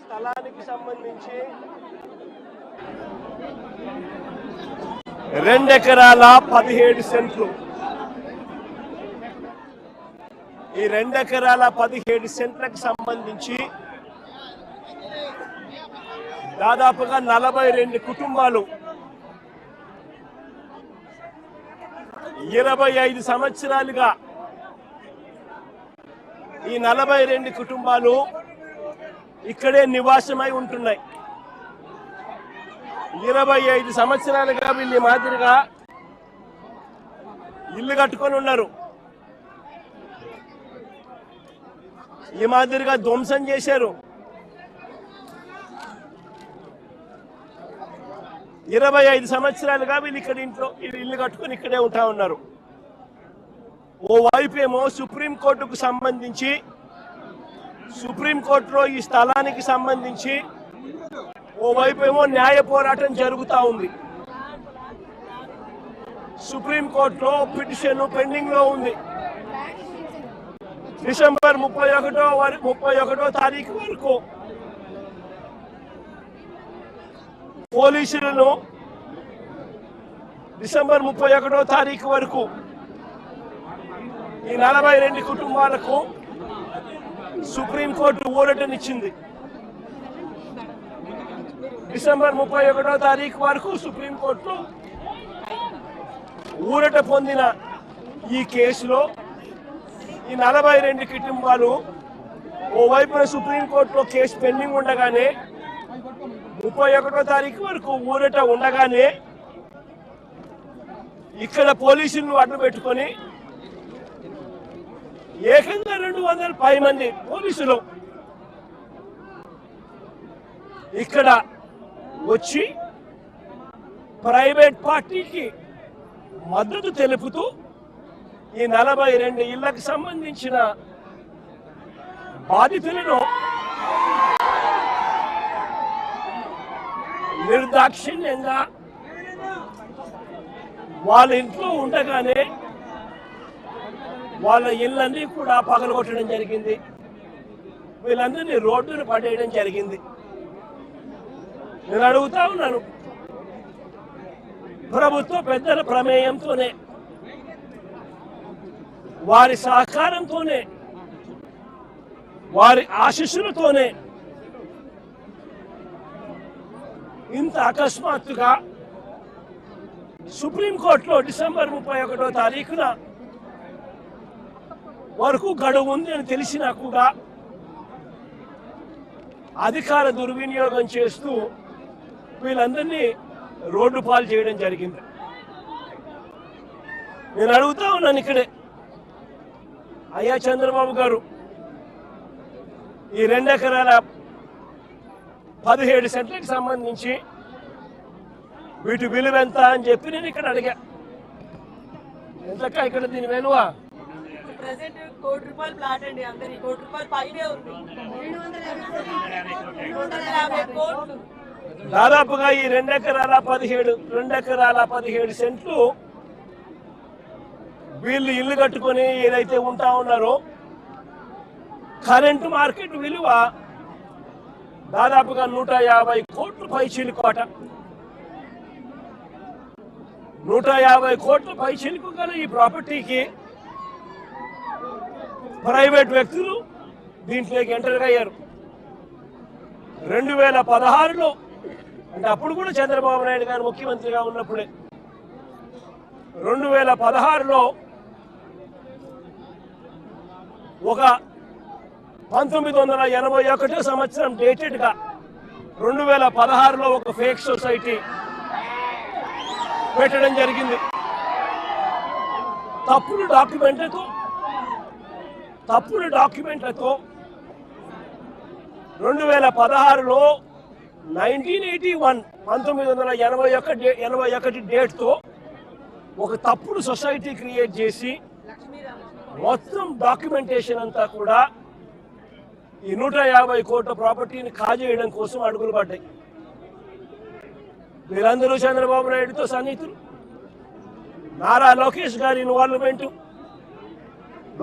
స్థలానికి సంబంధించి 2 ఎకరాల 17 సెంట్లు. ఈ 2 ఎకరాల 17 సెంట్లకు సంబంధించి దాదాపుగా 42 కుటుంబాలు 25 సంవత్సరాలుగా ఈ 42 కుటుంబాలు ఇక్కడే నివాసమై ఉంటున్నాయి. 25 సంవత్సరాలుగా వీళ్ళు మాదిరిగా ఇల్లు కట్టుకొని ఉన్నారు. ఈ మాదిరిగా ధ్వంసం చేశారు. 25 సంవత్సరాలుగా వీళ్ళు ఇక్కడ ఇంట్లో ఇల్లు కట్టుకొని ఇక్కడే ఉంటా ఉన్నారు. ఓవైపు ఏమో సుప్రీంకోర్టుకు సంబంధించి సుప్రీంకోర్టులో ఈ స్థలానికి సంబంధించి ఓవైపు ఏమో న్యాయ పోరాటం జరుగుతూ ఉంది. సుప్రీంకోర్టులో పిటిషన్ పెండింగ్ లో ఉంది. డిసెంబర్ 31వ తారీఖు వరకు పోలీసులను డిసెంబర్ 31వ తారీఖు వరకు ఈ 42 కుటుంబాలకు సుప్రీంకోర్టు ఊరటనిచ్చింది. డిసెంబర్ 31వ తారీఖు వరకు సుప్రీంకోర్టు ఊరట పొందిన ఈ కేసులో ఈ 42 కుటుంబాలు ఓవైపున సుప్రీంకోర్టులో కేసు పెండింగ్ ఉండగానే 31వ తారీఖు వరకు ఊరట ఉండగానే ఇక్కడ పోలీసులను అడ్డు పెట్టుకొని ఏకంగా 200 పై మంది పోలీసులు ఇక్కడ వచ్చి ప్రైవేట్ పార్టీకి మద్దతు తెలుపుతూ ఈ 42 ఇళ్లకు సంబంధించిన బాధితులను నిర్దాక్షిణ్యంగా వాళ్ళ ఇంట్లో ఉండగానే వాళ్ళ ఇళ్ళన్నీ కూడా పగలగొట్టడం జరిగింది. వీళ్ళందరినీ రోడ్డును పడేయడం జరిగింది. నేను అడుగుతా ఉన్నాను, ప్రభుత్వ పెద్దల ప్రమేయంతోనే వారి సహకారంతోనే వారి ఆశీస్సులతోనే ఇంత అకస్మాత్తుగా సుప్రీంకోర్టులో డిసెంబర్ 31వ తారీఖున వరకు గడువు ఉంది అని తెలిసినా కూడా అధికార దుర్వినియోగం చేస్తూ వీళ్ళందరినీ రోడ్డు పాలు చేయడం జరిగింది. నేను అడుగుతా ఉన్నాను ఇక్కడే, అయ్యా చంద్రబాబు గారు, ఈ 2 ఎకరాల 17 సెంట్లకు సంబంధించి వీటి విలువ ఎంత అని చెప్పి నేను ఇక్కడ అడిగా. ఎంతక్క ఇక్కడ దీని విలువ? ₹1 కోటి ప్లాట్ అండి. అందరి ₹1 కోటి పైనే ఉంది. 250 కోట్లు. దాదాపుగా ఈ 2 ఎకరాల 17 సెంట్లు వీళ్ళు ఇల్లు కట్టుకొని ఏదైతే ఉంటా ఉన్నారో కరెంటు మార్కెట్ విలువ దాదాపుగా 150 కోట్ల పైచిలుకోట. 150 కోట్ల పైచిలుకు గల ఈ ప్రాపర్టీకి ప్రైవేట్ వ్యక్తులు దీంట్లోకి ఎంటర్ అయ్యారు. 2016లో, అంటే అప్పుడు కూడా చంద్రబాబు నాయుడు గారు ముఖ్యమంత్రిగా ఉన్నప్పుడే, 2016లో ఒక 1981 సంవత్సరం డేటెడ్ గా 2016లో ఒక ఫేక్ సొసైటీ పెట్టడం జరిగింది. తప్పుడు డాక్యుమెంట్లతో 2016లో 1981 డేట్తో ఒక తప్పుడు సొసైటీ క్రియేట్ చేసి మొత్తం డాక్యుమెంటేషన్ అంతా కూడా ఈ 150 కోట్ల ప్రాపర్టీని కాజేయడం కోసం అడుగులు పడ్డాయి. వీరందరూ చంద్రబాబు నాయుడుతో సన్నిహితులు. నారా లోకేష్ గారి ఇన్వాల్వ్మెంట్,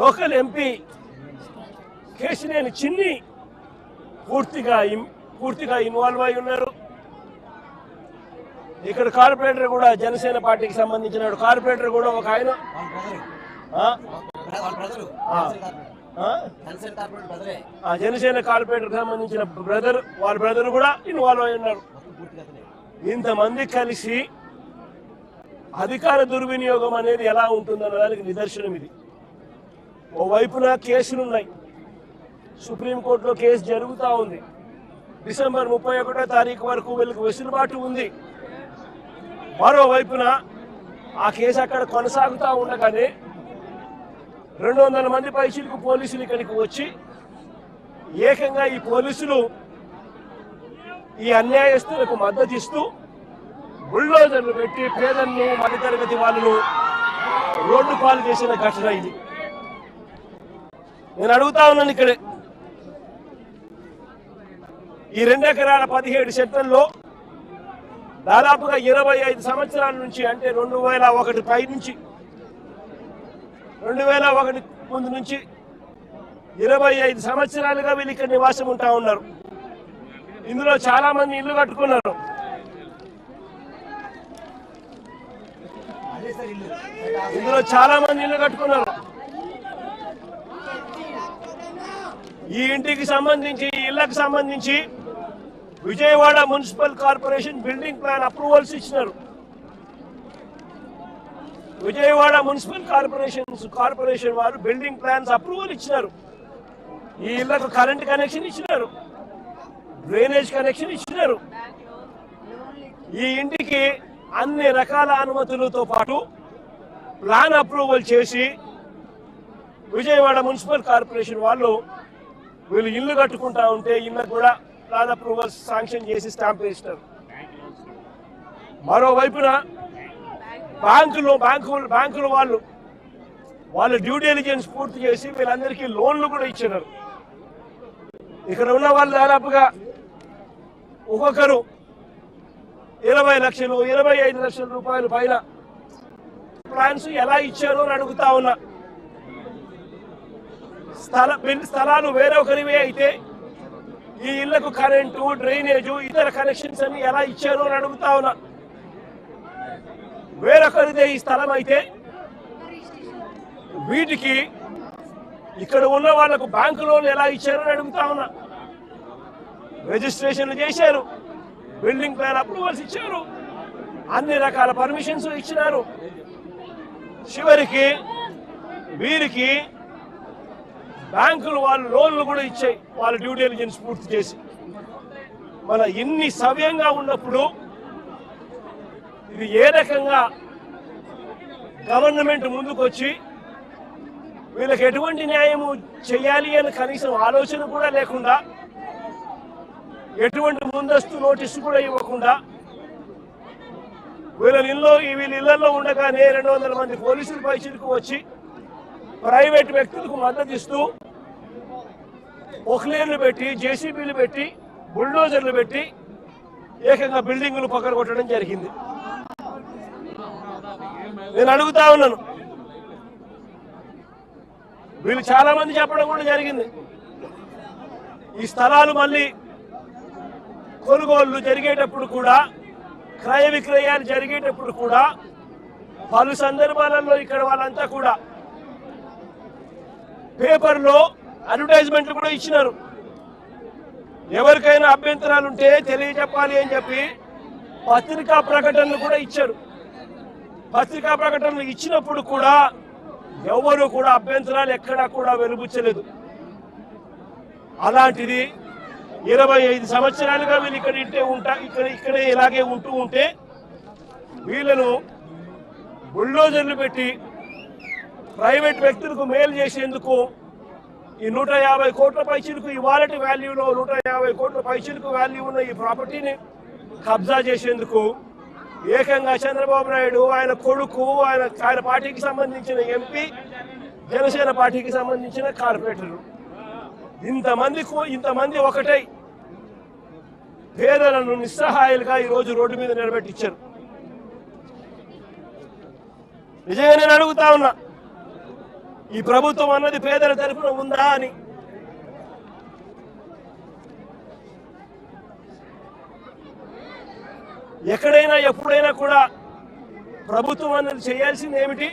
లోకల్ ఎంపీ కేశినేని చిన్ని పూర్తిగా పూర్తిగా ఇన్వాల్వ్ అయి ఉన్నారు. ఇక్కడ కార్పొరేటర్ కూడా జనసేన పార్టీకి సంబంధించిన కార్పొరేటర్ కూడా ఒక ఆయన జనసేన కార్పొరేటర్ సంబంధించిన వాళ్ళ బ్రదర్ కూడా ఇన్వాల్వ్ అయి ఉన్నారు. ఇంతమంది కలిసి అధికార దుర్వినియోగం అనేది ఎలా ఉంటుందన్న దానికి నిదర్శనం ఇది. ఓవైపున కేసులున్నాయి, సుప్రీంకోర్టులో కేసు జరుగుతూ ఉంది. డిసెంబర్ 31వ తారీఖు వరకు వీళ్ళకి వెసులుబాటు ఉంది. మరోవైపున ఆ కేసు అక్కడ కొనసాగుతూ ఉండగానే 200 మంది పైచిలకు పోలీసులు ఇక్కడికి వచ్చి ఏకంగా ఈ పోలీసులు ఈ అన్యాయస్తులకు మద్దతు ఇస్తూ బుల్డోజర్లు పెట్టి పేదలను మధ్యతరగతి వాళ్ళను రోడ్డు పాలు చేసిన ఘటన ఇది. నేను అడుగుతా ఉన్నాను, ఇక్కడే ఈ 2 ఎకరాల 17 సెంట్లలో దాదాపుగా 25 సంవత్సరాల నుంచి, అంటే 2001 పై నుంచి 2001 ముందు నుంచి 25 సంవత్సరాలుగా వీళ్ళు ఇక్కడ నివాసం ఉంటా ఉన్నారు. ఇందులో చాలా మంది ఇల్లు కట్టుకున్నారు. ఈ ఇంటికి సంబంధించి, ఈ ఇళ్లకు సంబంధించి Vijayawada municipal corporation building plan approvals ఇచ్చినారు. విజయవాడ మున్సిపల్ కార్పొరేషన్ వారు బిల్డింగ్ ప్లాన్స్ అప్రూవల్ ఇచ్చినారు. ఈ ఇళ్లకు కరెంట్ కనెక్షన్ ఇచ్చినారు, డ్రైనేజ్ కనెక్షన్ ఇచ్చినారు. ఈ ఇంటికి అన్ని రకాల అనుమతులతో పాటు ప్లాన్ అప్రూవల్ చేసి విజయవాడ మున్సిపల్ కార్పొరేషన్ వాళ్ళు వీళ్ళు ఇల్లు కట్టుకుంటా ఉంటే ఇళ్ళకు కూడా ప్లాన్ అప్రూవల్ శాంక్షన్ చేసి స్టాంప్ వేసినారు. మరోవైపున బ్యాంకులు వాళ్ళు డ్యూ డెలిజెన్స్ పూర్తి చేసి వీళ్ళందరికీ లోన్లు కూడా ఇచ్చినారు. ఇక్కడ ఉన్న వాళ్ళు దాదాపుగా ఒక్కొక్కరు 20 లక్షలు 25 లక్షల రూపాయల పైన ప్లాన్స్ ఎలా ఇచ్చారో అని అడుగుతా ఉన్నా. స్థలాలు వేరొకరివే అయితే ఈ ఇళ్లకు కరెంటు, డ్రైనేజు, ఇతర కనెక్షన్స్ అన్ని ఎలా ఇచ్చారో అని అడుగుతా ఉన్నా. వేరొకరిదే ఈ స్థలం అయితే వీటికి ఇక్కడ ఉన్న వాళ్లకు బ్యాంకు లోన్లు ఎలా ఇచ్చారో అని అడుగుతా ఉన్నా. రిజిస్ట్రేషన్లు చేశారు, బిల్డింగ్ ప్లాన్ అప్రూవల్స్ ఇచ్చారు, అన్ని రకాల పర్మిషన్స్ ఇచ్చినారు. చివరికి వీరికి బ్యాంకులు వాళ్ళు లోన్లు కూడా ఇచ్చాయి, వాళ్ళ డ్యూ డెలిజెన్స్ పూర్తి చేసి. మన ఇన్ని సవ్యంగా ఉన్నప్పుడు ఇది ఏ రకంగా గవర్నమెంట్ ముందుకు వచ్చి వీళ్ళకి ఎటువంటి న్యాయము చేయాలి అని కనీసం ఆలోచన కూడా లేకుండా, ఎటువంటి ముందస్తు నోటీసు కూడా ఇవ్వకుండా వీళ్ళ ఇళ్లలో ఉండగానే 200 మంది పోలీసుల పైచిలకు వచ్చి ప్రైవేట్ వ్యక్తులకు మద్దతు ఇస్తూ పొక్లేర్లు పెట్టి, జేసీబీలు పెట్టి, బుల్డోజర్లు పెట్టి ఏకంగా బిల్డింగులు పక్కన జరిగింది. నేను అడుగుతా ఉన్నాను, వీళ్ళు చాలా మంది చెప్పడం కూడా జరిగింది. ఈ స్థలాలు మళ్ళీ కొనుగోళ్లు జరిగేటప్పుడు కూడా, క్రయ విక్రయాలు జరిగేటప్పుడు కూడా పలు సందర్భాలలో ఇక్కడ వాళ్ళంతా కూడా పేపర్లో అడ్వర్టైజ్మెంట్లు కూడా ఇచ్చినారు. ఎవరికైనా అభ్యంతరాలు ఉంటే తెలియజెప్పాలి అని చెప్పి పత్రికా ప్రకటనలు కూడా ఇచ్చారు. పత్రికా ప్రకటనలు ఇచ్చినప్పుడు కూడా ఎవరు కూడా అభ్యంతరాలు ఎక్కడా కూడా వెలుబుచ్చలేదు. అలాంటిది 25 సంవత్సరాలుగా వీళ్ళు ఇక్కడే ఇలాగే ఉంటే వీళ్ళను బుల్డోజర్లు పెట్టి ప్రైవేట్ వ్యక్తులకు మేలు చేసేందుకు ఈ 150 కోట్ల పైచిలకు, ఇవాళటి వాల్యూలో 150 కోట్ల పైచిలకు వాల్యూ ఉన్న ఈ ప్రాపర్టీని కబ్జా చేసేందుకు ఏకంగా చంద్రబాబు నాయుడు, ఆయన కొడుకు, ఆయన పార్టీకి సంబంధించిన ఎంపీ, జనసేన పార్టీకి సంబంధించిన కార్పొరేటర్లు ఇంతమంది ఒకటై పేదలను నిస్సహాయాలుగా ఈరోజు రోడ్డు మీద నిలబెట్టించారు. నిజంగా నేను అడుగుతా ఉన్నా, ఈ ప్రభుత్వం అన్నది పేదల తరఫున ఉందా అని. ఎక్కడైనా ఎప్పుడైనా కూడా ప్రభుత్వం అన్నది చేయాల్సింది ఏమిటి?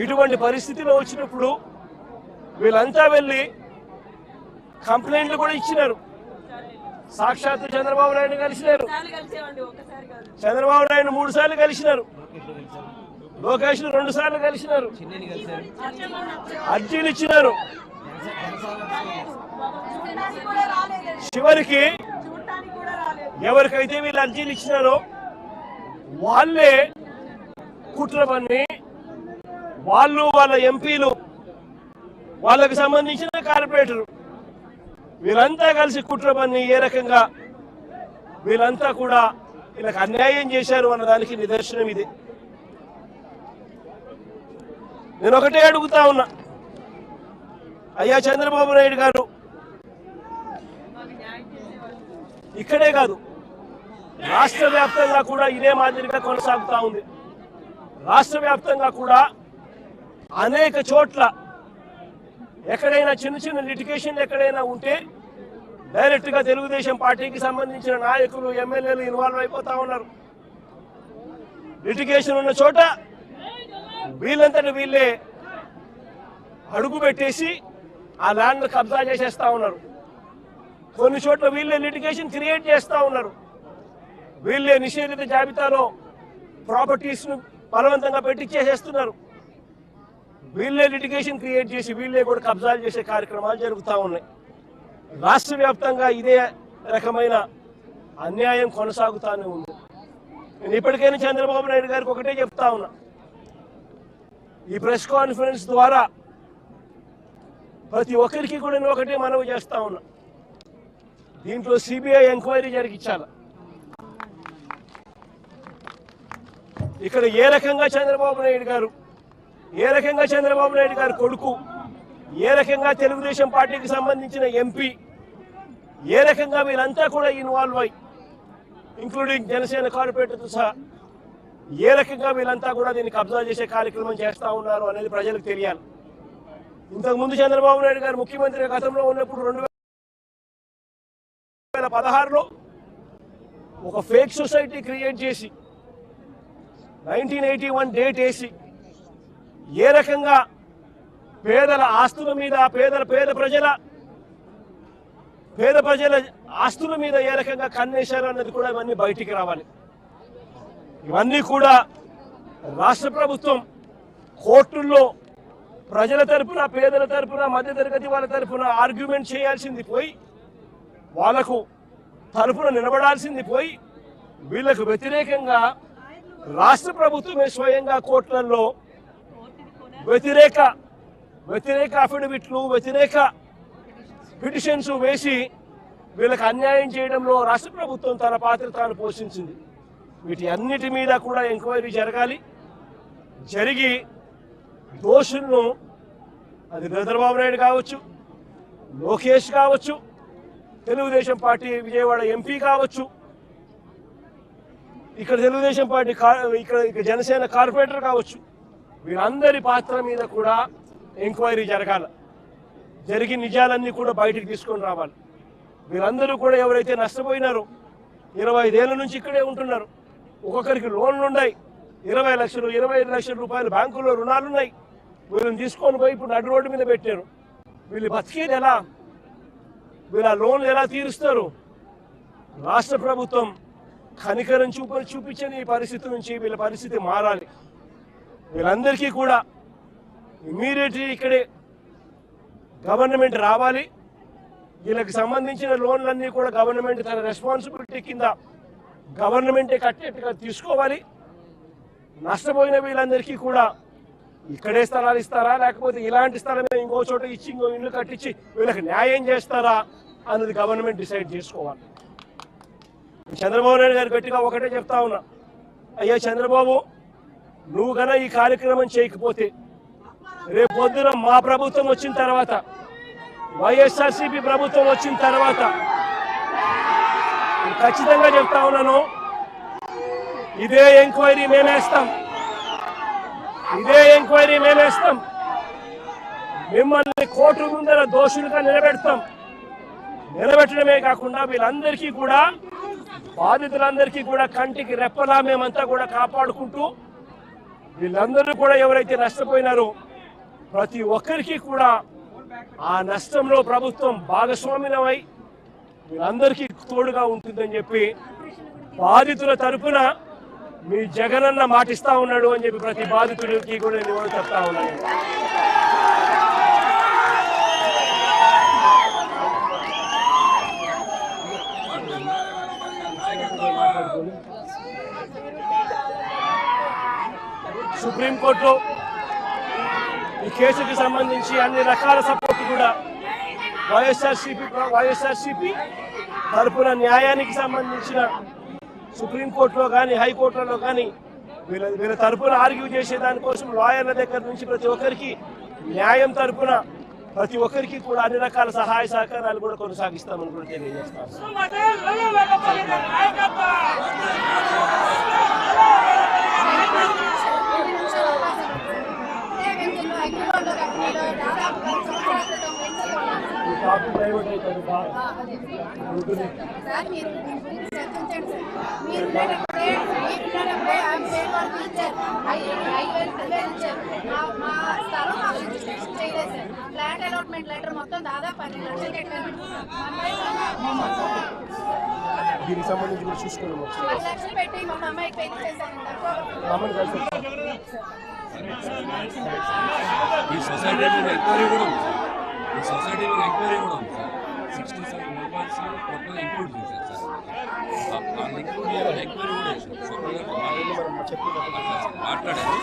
ఇటువంటి పరిస్థితిలో వచ్చినప్పుడు వీళ్ళంతా వెళ్ళి కంప్లైంట్లు కూడా ఇచ్చినారు. సాక్షాత్తు చంద్రబాబు నాయుడు కలిసినారు. చంద్రబాబు నాయుడు 3 సార్లు కలిసినారు. లోకేష్ 2 సార్లు కలిసినారు. అర్జీలు ఇచ్చినారు. చివరికి ఎవరికైతే వీళ్ళు అర్జీలు ఇచ్చినారో వాళ్ళే కుట్ర పన్ని వాళ్ళు వాళ్ళ ఎంపీలు వాళ్ళకి సంబంధించిన కార్పొరేటర్ వీళ్ళంతా కలిసి కుట్ర పన్ని ఏ రకంగా వీళ్ళంతా కూడా వీళ్ళకి అన్యాయం చేశారు అన్నదానికి నిదర్శనం ఇది. నేను ఒకటే అడుగుతా ఉన్నా, అయ్యా చంద్రబాబు నాయుడు గారు, ఇక్కడే కాదు రాష్ట్ర వ్యాప్తంగా కూడా ఇదే మాదిరిగా కొనసాగుతా ఉంది. రాష్ట్ర వ్యాప్తంగా కూడా అనేక చోట్ల ఎక్కడైనా చిన్న చిన్న లిటిగేషన్లు ఎక్కడైనా ఉంటే డైరెక్ట్ గా తెలుగుదేశం పార్టీకి సంబంధించిన నాయకులు ఎమ్మెల్యేలు ఇన్వాల్వ్ అయిపోతా ఉన్నారు. లిటిగేషన్ ఉన్న చోట వీళ్ళంతటి వీళ్ళే అడుగు పెట్టేసి ఆ ల్యాండ్ కబ్జా చేసేస్తా ఉన్నారు. కొన్ని చోట్ల వీళ్ళే లిటిగేషన్ క్రియేట్ చేస్తా ఉన్నారు. వీళ్ళే నిషేధిత జాబితాలో ప్రాపర్టీస్ ను బలవంతంగా పెట్టించేసేస్తున్నారు. వీళ్ళే లిటిగేషన్ క్రియేట్ చేసి వీళ్ళే కూడా కబ్జాలు చేసే కార్యక్రమాలు జరుగుతూ ఉన్నాయి. రాష్ట్ర వ్యాప్తంగా ఇదే రకమైన అన్యాయం కొనసాగుతానే ఉంది. నేను ఇప్పటికైనా చంద్రబాబు నాయుడు గారికి ఒకటే చెప్తా ఉన్నా, ఈ ప్రెస్ కాన్ఫరెన్స్ ద్వారా ప్రతి ఒక్కరికి కూడా నేను ఒకటే మనవి చేస్తా ఉన్నా, దీంట్లో సిబిఐ ఎంక్వైరీ జరిగించాలి. ఇక్కడ ఏ రకంగా చంద్రబాబు నాయుడు గారు కొడుకు, ఏ రకంగా తెలుగుదేశం పార్టీకి సంబంధించిన ఎంపీ, ఏ రకంగా వీళ్ళంతా కూడా ఇన్వాల్వ్ అయ్యి ఇంక్లూడింగ్ జనసేన కార్పొరేటర్తో సహా ఏ రకంగా వీళ్ళంతా కూడా దీన్ని కబ్జా చేసే కార్యక్రమం చేస్తా ఉన్నారు అనేది ప్రజలకు తెలియాలి. ఇంతకుముందు చంద్రబాబు నాయుడు గారు ముఖ్యమంత్రిగా గతంలో ఉన్నప్పుడు 2016లో ఒక ఫేక్ సొసైటీ క్రియేట్ చేసి 1981 డేట్ వేసి ఏ రకంగా పేదల ఆస్తుల మీద పేద ప్రజల ఆస్తుల మీద ఏ రకంగా కన్నేశారు అన్నది కూడా ఇవన్నీ బయటికి రావాలి. ఇవన్నీ కూడా రాష్ట్ర ప్రభుత్వం కోర్టుల్లో ప్రజల తరపున, పేదల తరపున, మధ్యతరగతి వాళ్ళ తరపున ఆర్గ్యుమెంట్ చేయాల్సింది పోయి, వాళ్లకు తరపున నిలబడాల్సింది పోయి, వీళ్లకు వ్యతిరేకంగా రాష్ట్ర ప్రభుత్వమే స్వయంగా కోర్టులలో వ్యతిరేక అఫిడవిట్లు, వ్యతిరేక పిటిషన్స్ వేసి వీళ్ళకి అన్యాయం చేయడంలో రాష్ట్ర ప్రభుత్వం తన పాత్ర తాను పోషించింది. వీటి అన్నిటి మీద కూడా ఎంక్వైరీ జరగాలి. జరిగి దోషులను, అది చంద్రబాబు నాయుడు కావచ్చు, లోకేష్ కావచ్చు, తెలుగుదేశం పార్టీ విజయవాడ ఎంపీ కావచ్చు, ఇక్కడ తెలుగుదేశం పార్టీ ఇక్కడ జనసేన కార్పొరేటర్ కావచ్చు, వీళ్ళందరి పాత్ర మీద కూడా ఎంక్వైరీ జరగాలి. జరిగి నిజాలన్నీ కూడా బయటికి తీసుకొని రావాలి. వీళ్ళందరూ కూడా ఎవరైతే నష్టపోయినారో 25 ఏళ్ల నుంచి ఇక్కడే ఉంటున్నారు, ఒక్కొక్కరికి లోన్లు ఉన్నాయి, 20 లక్షలు 25 లక్షల రూపాయలు బ్యాంకుల్లో రుణాలున్నాయి. వీళ్ళని తీసుకొని పోయి ఇప్పుడు నడు రోడ్డు మీద పెట్టారు. వీళ్ళు బతికేది ఎలా? వీళ్ళ లోన్లు ఎలా తీరుస్తారు? రాష్ట్ర ప్రభుత్వం కనికరం చూపించని ఈ పరిస్థితి నుంచి వీళ్ళ పరిస్థితి మారాలి. వీళ్ళందరికీ కూడా ఇమ్మీడియట్లీ ఇక్కడే గవర్నమెంట్ రావాలి. వీళ్ళకి సంబంధించిన లోన్లన్నీ కూడా గవర్నమెంట్ తన రెస్పాన్సిబిలిటీ కింద గవర్నమెంటే కట్టేట్టుగా తీసుకోవాలి. నష్టపోయిన వీళ్ళందరికీ కూడా ఇక్కడే స్థలాలు ఇస్తారా, లేకపోతే ఇలాంటి స్థలమే ఇంకో చోట ఇచ్చి ఇంకో ఇల్లు కట్టించి వీళ్ళకి న్యాయం చేస్తారా అన్నది గవర్నమెంట్ డిసైడ్ చేసుకోవాలి. చంద్రబాబు నాయుడు గారు గట్టిగా ఒకటే చెప్తా ఉన్నా, అయ్యా చంద్రబాబు, నువ్వు గన ఈ కార్యక్రమం చేయకపోతే రేపు పొద్దున మా ప్రభుత్వం వచ్చిన తర్వాత, వైఎస్ఆర్సీపీ ప్రభుత్వం వచ్చిన తర్వాత ఖచ్చితంగా చెప్తా ఉన్నాను, ఇదే ఎంక్వైరీ మేమేస్తాం. మిమ్మల్ని కోర్టు ముందర దోషులుగా నిలబెడతాం. నిలబెట్టడమే కాకుండా వీళ్ళందరికీ కూడా బాధితులందరికీ కూడా కంటికి రెప్పలా మేమంతా కూడా కాపాడుకుంటూ వీళ్ళందరూ కూడా ఎవరైతే నష్టపోయినారో ప్రతి ఒక్కరికి కూడా ఆ నష్టంలో ప్రభుత్వం భాగస్వామ్యమై వీళ్ళందరికీ తోడుగా ఉంటుందని చెప్పి బాధితుల తరపున మీ జగనన్న మాటిస్తా ఉన్నాడు అని చెప్పి ప్రతి బాధితుడికి కూడా నేను చెప్తా ఉన్నాను. సుప్రీంకోర్టులో ఈ కేసుకి సంబంధించి అన్ని రకాల సపోర్ట్ కూడా వైఎస్ఆర్సీపీ తరపున న్యాయానికి సంబంధించిన సుప్రీంకోర్టులో కానీ హైకోర్టులలో కానీ వీళ్ళ తరపున ఆర్గ్యూ చేసే దానికోసం లాయర్ల దగ్గర నుంచి ప్రతి ఒక్కరికి న్యాయం తరపున ప్రతి ఒక్కరికి కూడా అన్ని రకాల సహాయ సహకారాలు కూడా కొనసాగిస్తామని కూడా తెలియజేస్తాం. ఫ్లాట్ అలాట్మెంట్ లెటర్ మొత్తం దాదాపు 10 లక్షలు కట్టాను. దీనికి సంబంధించి కూడా చూసుకున్నాము. 10 లక్షలు పెట్టి మా అమ్మాయికి పెళ్లి చేశాను. ఈ సొసైటీ మీద ఎంక్వైరీ కూడా ఉంది సార్. ఈ సొసైటీ మీద ఎంక్వైరీ కూడా ఉంది సార్. 67 మొబైల్స్ టోటల్ ఇంక్లూడ్ చేశారు సార్. వాళ్ళు ఇంక్లూడ్ చేయాలని ఎంక్వైరీ కూడా చేశారు. మాట్లాడారు.